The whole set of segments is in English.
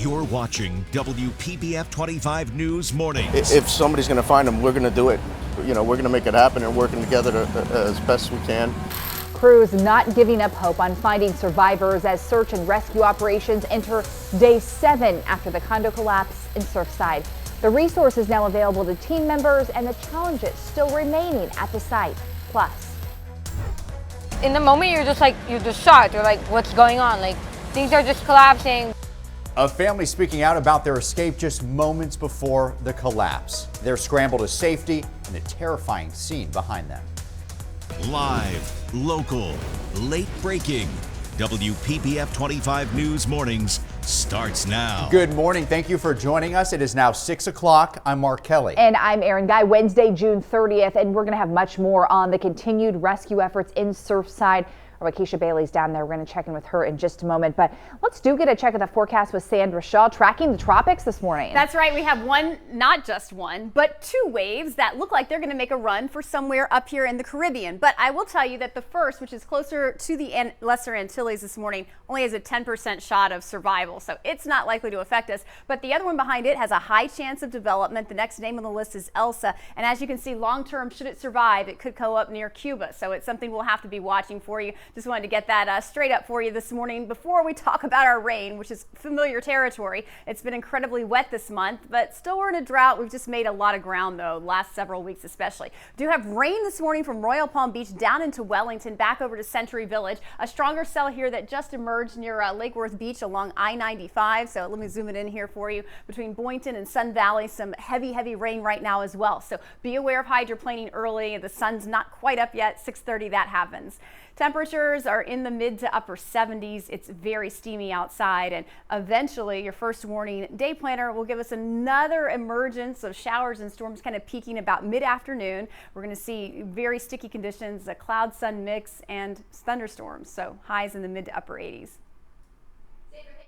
You're watching WPBF 25 News Mornings. If somebody's going to find them, we're going to do it. You know, we're going to make it happen and working together as best we can. Crews not giving up hope on finding survivors as search and rescue operations enter day 7 after the condo collapse in Surfside. The resources now available to team members and the challenges still remaining at the site. Plus, in the moment, you're just shocked. You're like, what's going on? Like, things are just collapsing. A family speaking out about their escape just moments before the collapse. Their scramble to safety and a terrifying scene behind them. Live, local, late breaking. WPBF 25 News Mornings starts now. Good morning. Thank you for joining us. It is now 6 o'clock. I'm Mark Kelly. And I'm Erin Guy. Wednesday, June 30th, and we're going to have much more on the continued rescue efforts in Surfside. Keisha Bailey's down there. We're going to check in with her in just a moment. But let's get a check of the forecast with Sandra Shaw, tracking the tropics this morning. That's right. We have not just one, but 2 waves that look like they're going to make a run for somewhere up here in the Caribbean. But I will tell you that the first, which is closer to the Lesser Antilles this morning, only has a 10% shot of survival. So it's not likely to affect us. But the other one behind it has a high chance of development. The next name on the list is Elsa. And as you can see, long term, should it survive, it could go up near Cuba. So it's something we'll have to be watching for you. Just wanted to get that straight up for you this morning before we talk about our rain, which is familiar territory. It's been incredibly wet this month, but still we're in a drought. We've just made a lot of ground, though, last several weeks especially. Do have rain this morning from Royal Palm Beach down into Wellington, back over to Century Village. A stronger cell here that just emerged near Lake Worth Beach along I-95. So let me zoom it in here for you. Between Boynton and Sun Valley, some heavy rain right now as well. So be aware of hydroplaning early. The sun's not quite up yet. 6:30 that happens. Temperatures are in the mid to upper 70s. It's very steamy outside, and eventually your first warning day planner will give us another emergence of showers and storms kind of peaking about mid-afternoon. We're going to see very sticky conditions, a cloud-sun mix, and thunderstorms. So highs in the mid to upper 80s.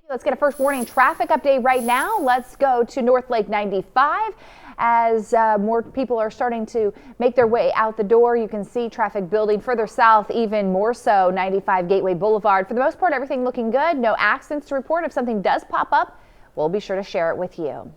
Let's get a first warning traffic update right now. Let's go to North Lake 95. As more people are starting to make their way out the door, you can see traffic building further south, even more so 95 Gateway Boulevard. For the most part, everything looking good. No accidents to report. If something does pop up, we'll be sure to share it with you.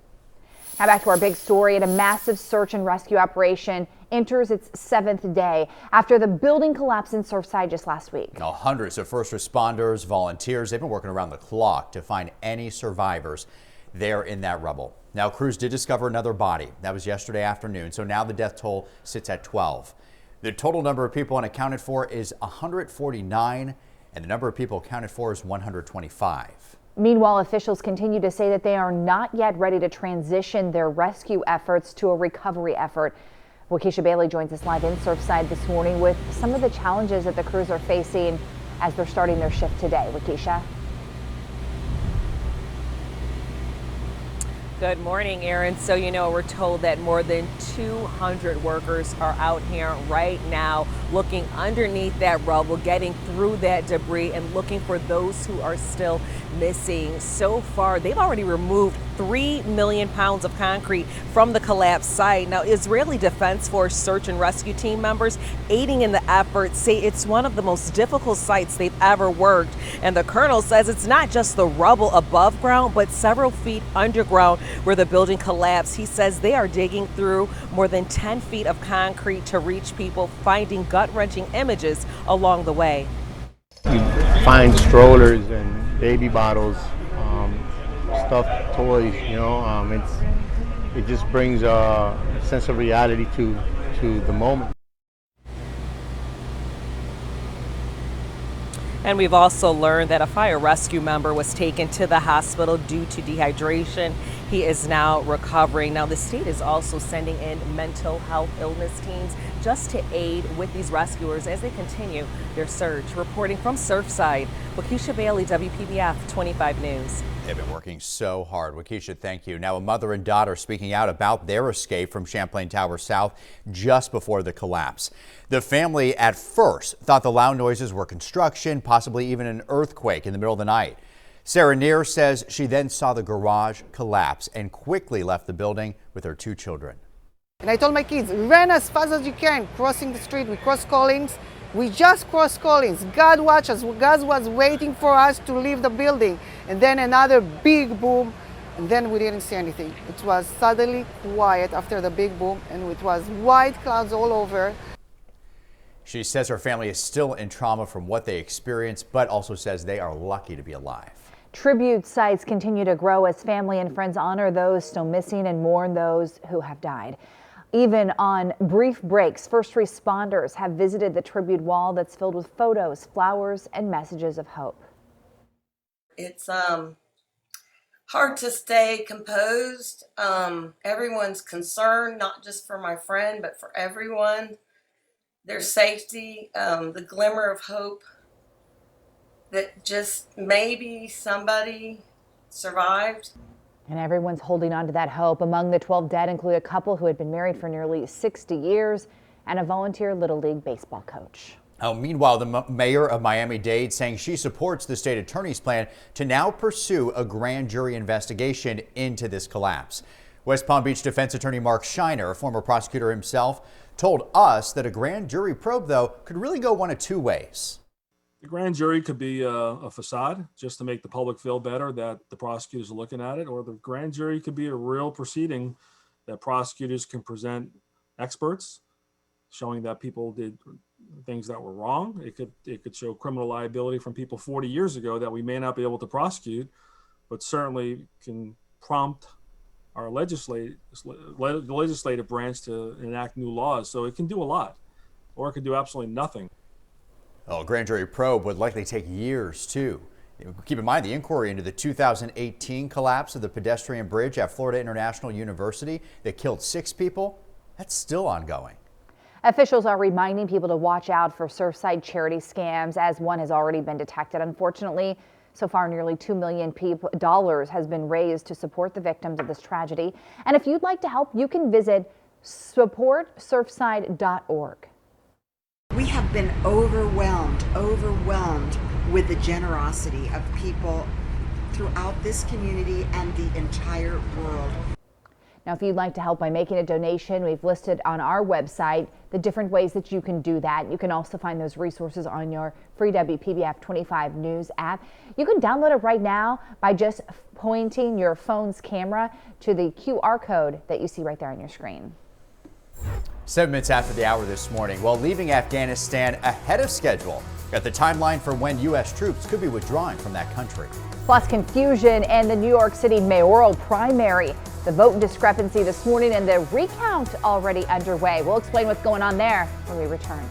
Now back to our big story. And a massive search and rescue operation enters its 7th day after the building collapsed in Surfside just last week. Now, hundreds of first responders, volunteers, they've been working around the clock to find any survivors there in that rubble. Now, crews did discover another body. That was yesterday afternoon. So now the death toll sits at 12. The total number of people unaccounted for is 149, and the number of people accounted for is 125. Meanwhile, officials continue to say that they are not yet ready to transition their rescue efforts to a recovery effort. Keisha Bailey joins us live in Surfside this morning with some of the challenges that the crews are facing as they're starting their shift today. Keisha. Good morning, Erin. So, we're told that more than 200 workers are out here right now looking underneath that rubble, getting through that debris and looking for those who are still missing. So far, they've already removed 3 million pounds of concrete from the collapsed site. Now, Israeli Defense Force search and rescue team members aiding in the effort say it's one of the most difficult sites they've ever worked. And the colonel says it's not just the rubble above ground, but several feet underground where the building collapsed. He says they are digging through more than 10 feet of concrete to reach people, finding gut-wrenching images along the way. You find strollers and baby bottles, stuffed toys, it just brings a sense of reality to the moment. And we've also learned that a fire rescue member was taken to the hospital due to dehydration. He is now recovering. Now, the state is also sending in mental health illness teams just to aid with these rescuers as they continue their search. Reporting from Surfside, Keisha Bailey, WPBF 25 News. They've been working so hard. Keisha, thank you. Now, a mother and daughter speaking out about their escape from Champlain Tower South just before the collapse. The family at first thought the loud noises were construction, possibly even an earthquake in the middle of the night. Sarah Neer says she then saw the garage collapse and quickly left the building with her 2 children. And I told my kids, run as fast as you can, crossing the street. We crossed Collins. We just crossed Collins. God watched us. God was waiting for us to leave the building. And then another big boom then we didn't see anything. It was suddenly quiet after the big boom, and it was white clouds all over. She says her family is still in trauma from what they experienced, but also says they are lucky to be alive. Tribute sites continue to grow as family and friends honor those still missing and mourn those who have died. Even on brief breaks, first responders have visited the tribute wall that's filled with photos, flowers, and messages of hope. It's hard to stay composed. Everyone's concerned, not just for my friend, but for everyone. Their safety, the glimmer of hope that just maybe somebody survived. And everyone's holding on to that hope. Among the 12 dead include a couple who had been married for nearly 60 years and a volunteer Little League baseball coach. Oh, meanwhile, the mayor of Miami-Dade saying she supports the state attorney's plan to now pursue a grand jury investigation into this collapse. West Palm Beach defense attorney Mark Shiner, a former prosecutor himself, told us that a grand jury probe, though, could really go one of two ways. The grand jury could be a facade just to make the public feel better that the prosecutors are looking at it, or the grand jury could be a real proceeding that prosecutors can present experts showing that people did things that were wrong. It could show criminal liability from people 40 years ago that we may not be able to prosecute, but certainly can prompt our legislative branch to enact new laws. So it can do a lot, or it can do absolutely nothing. Well, a grand jury probe would likely take years, too. Keep in mind the inquiry into the 2018 collapse of the pedestrian bridge at Florida International University that killed 6 people. That's still ongoing. Officials are reminding people to watch out for Surfside charity scams, as one has already been detected. Unfortunately, so far nearly $2 million has been raised to support the victims of this tragedy. And if you'd like to help, you can visit supportsurfside.org. We have been overwhelmed with the generosity of people throughout this community and the entire world. Now, if you'd like to help by making a donation, we've listed on our website the different ways that you can do that. You can also find those resources on your free WPBF 25 News app. You can download it right now by just pointing your phone's camera to the QR code that you see right there on your screen. 7 minutes after the hour this morning, while leaving Afghanistan ahead of schedule, got the timeline for when U.S. troops could be withdrawing from that country. Plus confusion in the New York City mayoral primary. The vote discrepancy this morning and the recount already underway. We'll explain what's going on there when we return.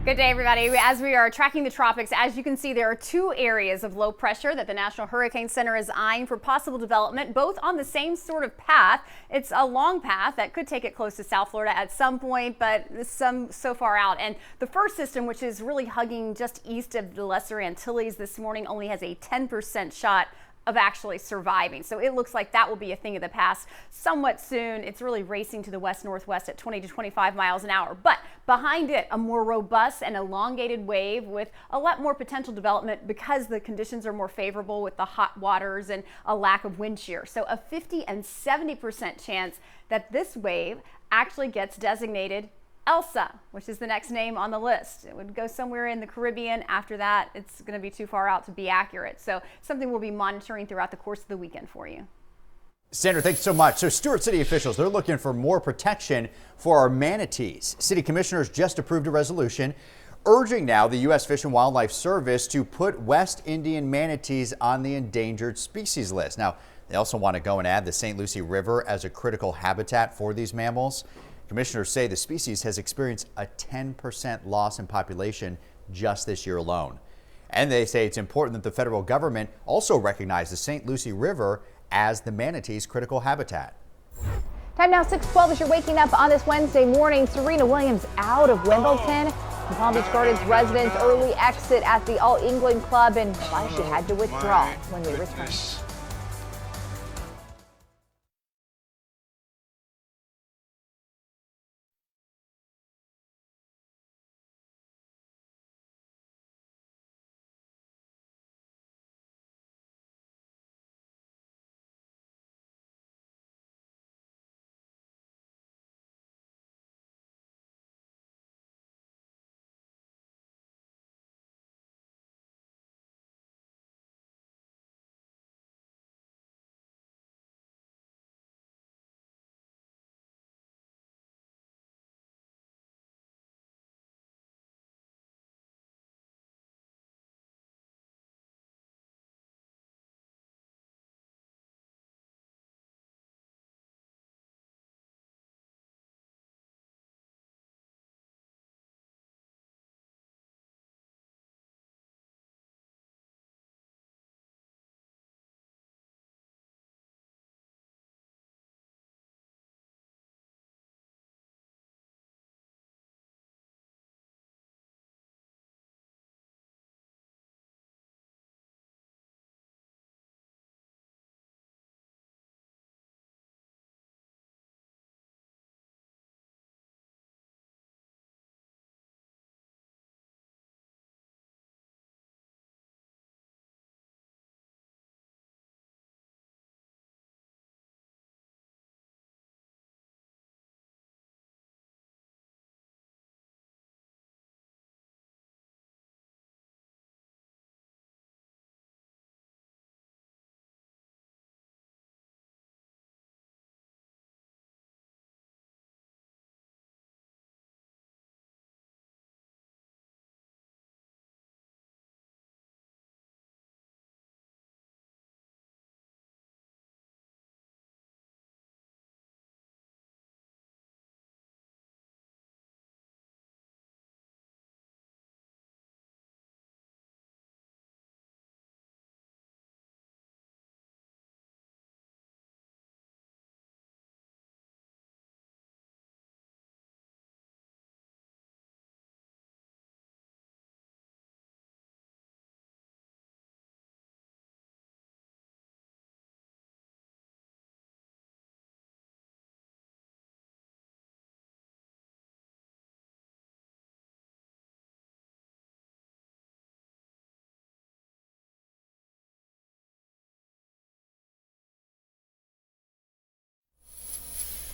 Good day, everybody. As we are tracking the tropics, as you can see, there are two areas of low pressure that the National Hurricane Center is eyeing for possible development, both on the same sort of path. It's a long path that could take it close to South Florida at some point, but some so far out. And the first system, which is really hugging just east of the Lesser Antilles this morning, only has a 10% shot of actually surviving. So it looks like that will be a thing of the past somewhat soon. It's really racing to the west-northwest at 20 to 25 miles an hour. But behind it, a more robust and elongated wave with a lot more potential development because the conditions are more favorable with the hot waters and a lack of wind shear. So a 50 and 70% chance that this wave actually gets designated Elsa, which is the next name on the list. It would go somewhere in the Caribbean. After that, it's going to be too far out to be accurate. So something we'll be monitoring throughout the course of the weekend for you. Sandra, thanks so much. So Stewart City officials, they're looking for more protection for our manatees. City commissioners just approved a resolution urging now the U.S. Fish and Wildlife Service to put West Indian manatees on the endangered species list. Now, they also want to go and add the St. Lucie River as a critical habitat for these mammals. Commissioners say the species has experienced a 10% loss in population just this year alone. And they say it's important that the federal government also recognize the St. Lucie River as the manatee's critical habitat. Time now 6:12 as you're waking up on this Wednesday morning. Serena Williams out of Wimbledon. The Palm Beach Gardens residents early exit at the All England Club and why she had to withdraw when we return.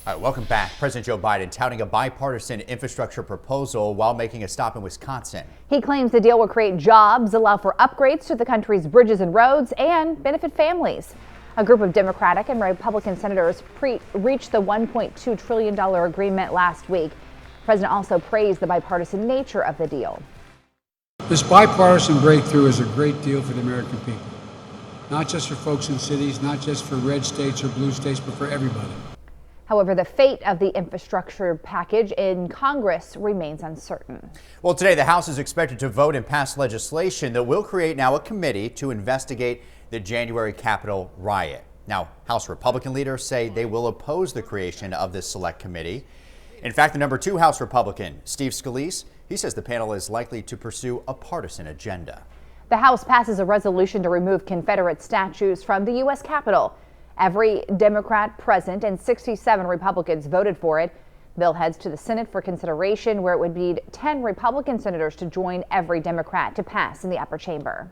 All right, welcome back. President Joe Biden touting a bipartisan infrastructure proposal while making a stop in Wisconsin. He claims the deal will create jobs, allow for upgrades to the country's bridges and roads, and benefit families. A group of Democratic and Republican senators reached the $1.2 trillion agreement last week. The president also praised the bipartisan nature of the deal. This bipartisan breakthrough is a great deal for the American people. Not just for folks in cities, not just for red states or blue states, but for everybody. However, the fate of the infrastructure package in Congress remains uncertain. Well, today the House is expected to vote and pass legislation that will create now a committee to investigate the January Capitol riot. Now, House Republican leaders say they will oppose the creation of this select committee. In fact, the number 2 House Republican, Steve Scalise, he says the panel is likely to pursue a partisan agenda. The House passes a resolution to remove Confederate statues from the U.S. Capitol. Every Democrat present and 67 Republicans voted for it. The bill heads to the Senate for consideration, where it would need 10 Republican senators to join every Democrat to pass in the upper chamber.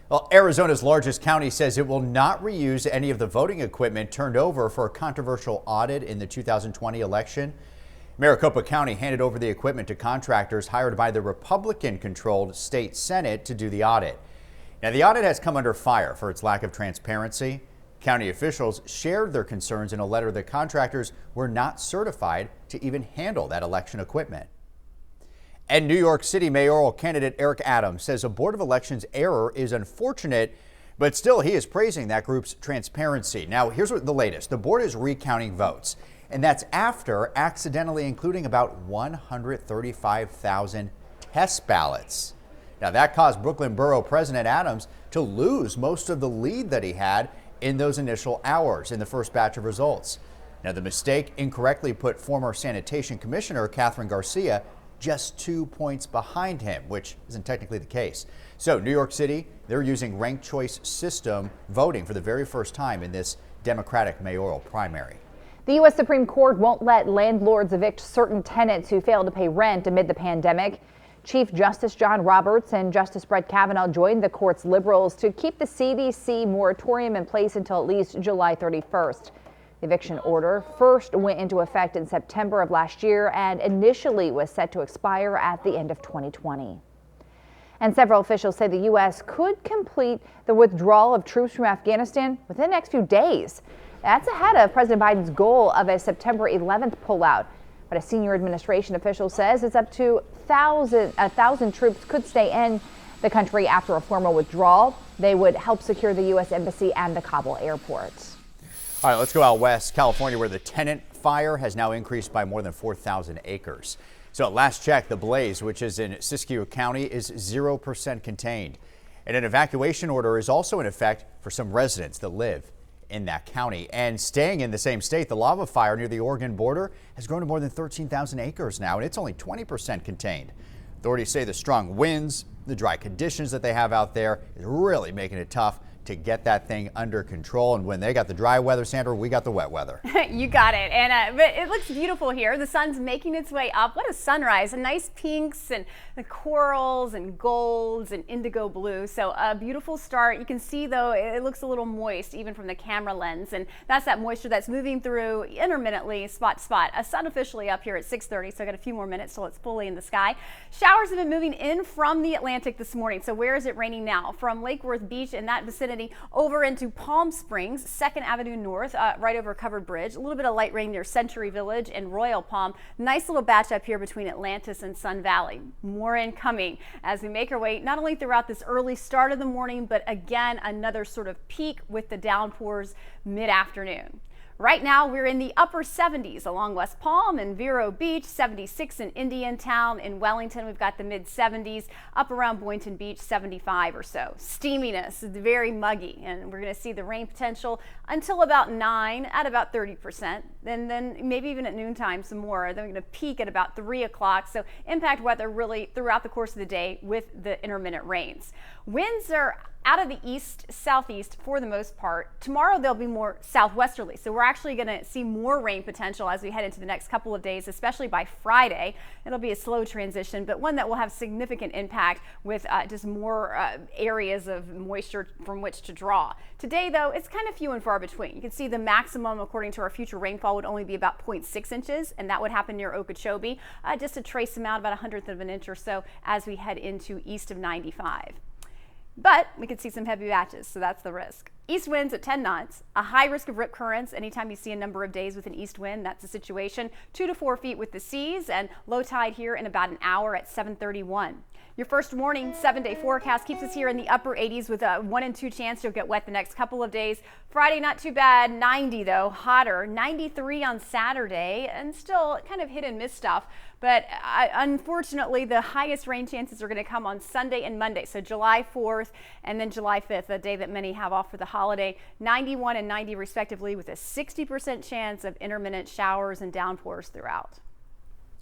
Well, Arizona's largest county says it will not reuse any of the voting equipment turned over for a controversial audit in the 2020 election. Maricopa County handed over the equipment to contractors hired by the Republican-controlled state Senate to do the audit. Now, the audit has come under fire for its lack of transparency. County officials shared their concerns in a letter that contractors were not certified to even handle that election equipment. And New York City mayoral candidate Eric Adams says a Board of Elections error is unfortunate, but still he is praising that group's transparency. Now, here's what the latest. The board is recounting votes, and that's after accidentally including about 135,000 test ballots. Now, that caused Brooklyn Borough President Adams to lose most of the lead that he had in those initial hours in the first batch of results. Now, the mistake incorrectly put former Sanitation Commissioner Catherine Garcia just 2 points behind him, which isn't technically the case. So New York City, they're using ranked choice system voting for the very first time in this Democratic mayoral primary. The U.S. Supreme Court won't let landlords evict certain tenants who fail to pay rent amid the pandemic. Chief Justice John Roberts and Justice Brett Kavanaugh joined the court's liberals to keep the CDC moratorium in place until at least July 31st. The eviction order first went into effect in September of last year and initially was set to expire at the end of 2020. And several officials say the U.S. could complete the withdrawal of troops from Afghanistan within the next few days. That's ahead of President Biden's goal of a September 11th pullout. But a senior administration official says it's up to 1,000 troops could stay in the country after a formal withdrawal. They would help secure the U.S. Embassy and the Kabul airport. All right, let's go out west, California, where the tenant fire has now increased by more than 4,000 acres. So at last check, the blaze, which is in Siskiyou County, is 0% contained. And an evacuation order is also in effect for some residents that live in that county. And staying in the same state, the lava fire near the Oregon border has grown to more than 13,000 acres now, and it's only 20% contained. Authorities say the strong winds, the dry conditions that they have out there is really making it tough to get that thing under control. And when they got the dry weather, Sandra, we got the wet weather. You got it. And but it looks beautiful here. The sun's making its way up. What a sunrise. Nice pinks and the corals and golds and indigo blue. So a beautiful start. You can see, though, it looks a little moist even from the camera lens. And that's that moisture that's moving through intermittently, spot to spot. A sun officially up here at 6:30, so I got a few more minutes till it's fully in the sky. Showers have been moving in from the Atlantic this morning. So where is it raining now? From Lake Worth Beach in that vicinity over into Palm Springs, 2nd Avenue North, right over Covered Bridge. A little bit of light rain near Century Village and Royal Palm. Nice little batch up here between Atlantis and Sun Valley. More incoming as we make our way not only throughout this early start of the morning, but again, another sort of peak with the downpours mid-afternoon. Right now, we're in the upper 70s along West Palm and Vero Beach, 76 in Indiantown. In Wellington, we've got the mid-70s. Up around Boynton Beach, 75 or so. Steaminess is very muggy, and we're going to see the rain potential until about 9 at about 30%. And then maybe even at noontime some more. Then we're going to peak at about 3 o'clock. So impact weather really throughout the course of the day with the intermittent rains. Winds are out of the east-southeast for the most part. Tomorrow they'll be more southwesterly, so we're actually going to see more rain potential as we head into the next couple of days, especially by Friday. It'll be a slow transition, but one that will have significant impact with just more areas of moisture from which to draw. Today, though, it's kind of few and far between. You can see the maximum, according to our future rainfall, would only be about 0.6 inches, and that would happen near Okeechobee. Just a trace amount, about 1/100 of an inch or so as we head into east of 95. But we could see some heavy batches, so that's the risk. East winds at 10 knots, a high risk of rip currents. Anytime you see a number of days with an east wind, that's the situation. 2 to 4 feet with the seas, and low tide here in about an hour at 7:31. Your first warning 7-day forecast keeps us here in the upper 80s with a 1 in 2 chance you'll get wet the next couple of days. Friday, not too bad. 90 though, hotter. 93 on Saturday, and still kind of hit and miss stuff. But unfortunately, the highest rain chances are going to come on Sunday and Monday. So July 4th and then July 5th, the day that many have off for the holiday. 91 and 90 respectively, with a 60% chance of intermittent showers and downpours throughout.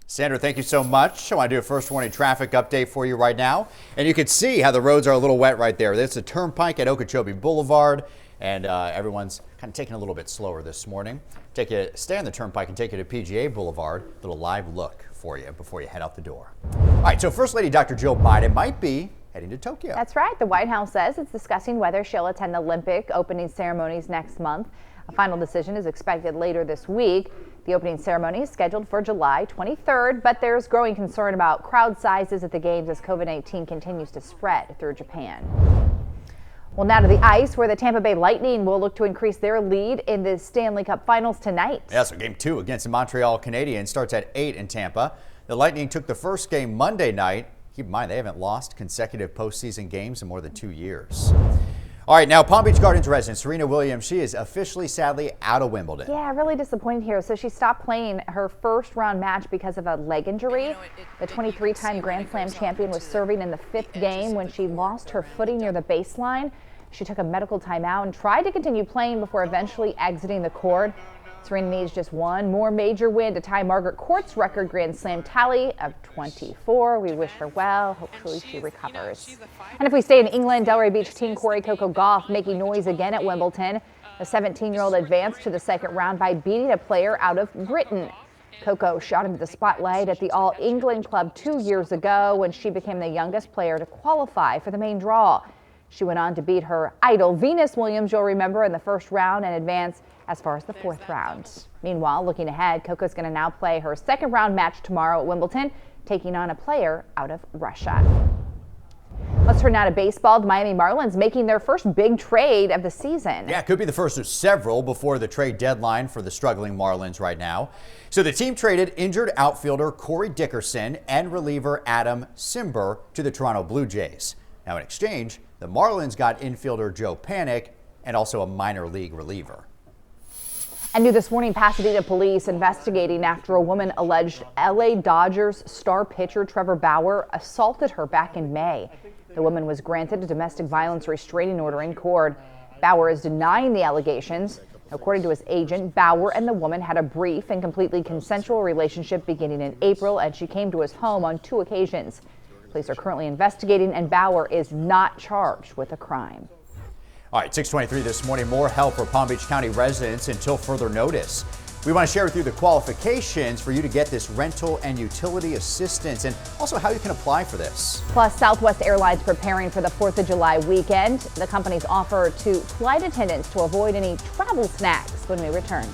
Sandra, thank you so much. I want to do a first warning traffic update for you right now. And you can see how the roads are a little wet right there. There's the turnpike at Okeechobee Boulevard, and everyone's kind of taking a little bit slower this morning. Stay on the turnpike and take you to PGA Boulevard. A little live look for you before you head out the door. All right, so First Lady Dr. Jill Biden might be heading to Tokyo. That's right. The White House says it's discussing whether she'll attend the Olympic opening ceremonies next month. A final decision is expected later this week. The opening ceremony is scheduled for July 23rd, but there's growing concern about crowd sizes at the games as COVID-19 continues to spread through Japan. Well, now to the ice, where the Tampa Bay Lightning will look to increase their lead in the Stanley Cup Finals tonight. Yeah, so Game 2 against the Montreal Canadiens starts at 8 in Tampa. The Lightning took the first game Monday night. Keep in mind, they haven't lost consecutive postseason games in more than 2 years. All right, now Palm Beach Gardens resident Serena Williams, she is officially, sadly, out of Wimbledon. Yeah, really disappointed here. So she stopped playing her first round match because of a leg injury. The 23-time Grand Slam champion was serving in the 5th game when she lost her footing near the baseline. She took a medical timeout and tried to continue playing before eventually exiting the court. Serena needs just one more major win to tie Margaret Court's record Grand Slam tally of 24. We wish her well. Hopefully she recovers. And if we stay in England, Delray Beach teen Corey Coco Gauff making noise again at Wimbledon. The 17-year-old advanced to the second round by beating a player out of Britain. Coco shot into the spotlight at the All England Club 2 years ago when she became the youngest player to qualify for the main draw. She went on to beat her idol Venus Williams, you'll remember, in the first round and advance as far as the 4th round. Meanwhile, looking ahead, Coco's going to now play her second round match tomorrow at Wimbledon, taking on a player out of Russia. Let's turn now to baseball. The Miami Marlins making their first big trade of the season. Yeah, it could be the first of several before the trade deadline for the struggling Marlins right now. So the team traded injured outfielder Corey Dickerson and reliever Adam Simber to the Toronto Blue Jays. Now in exchange, the Marlins got infielder Joe Panik and also a minor league reliever. And new this morning, Pasadena police investigating after a woman alleged LA Dodgers star pitcher Trevor Bauer assaulted her back in May. The woman was granted a domestic violence restraining order in court. Bauer is denying the allegations. According to his agent, Bauer and the woman had a brief and completely consensual relationship beginning in April, and she came to his home on 2 occasions. Police are currently investigating, and Bauer is not charged with a crime. All right, 6:23 this morning, more help for Palm Beach County residents until further notice. We want to share with you the qualifications for you to get this rental and utility assistance and also how you can apply for this. Plus, Southwest Airlines preparing for the 4th of July weekend. The company's offer to flight attendants to avoid any travel snacks when we return.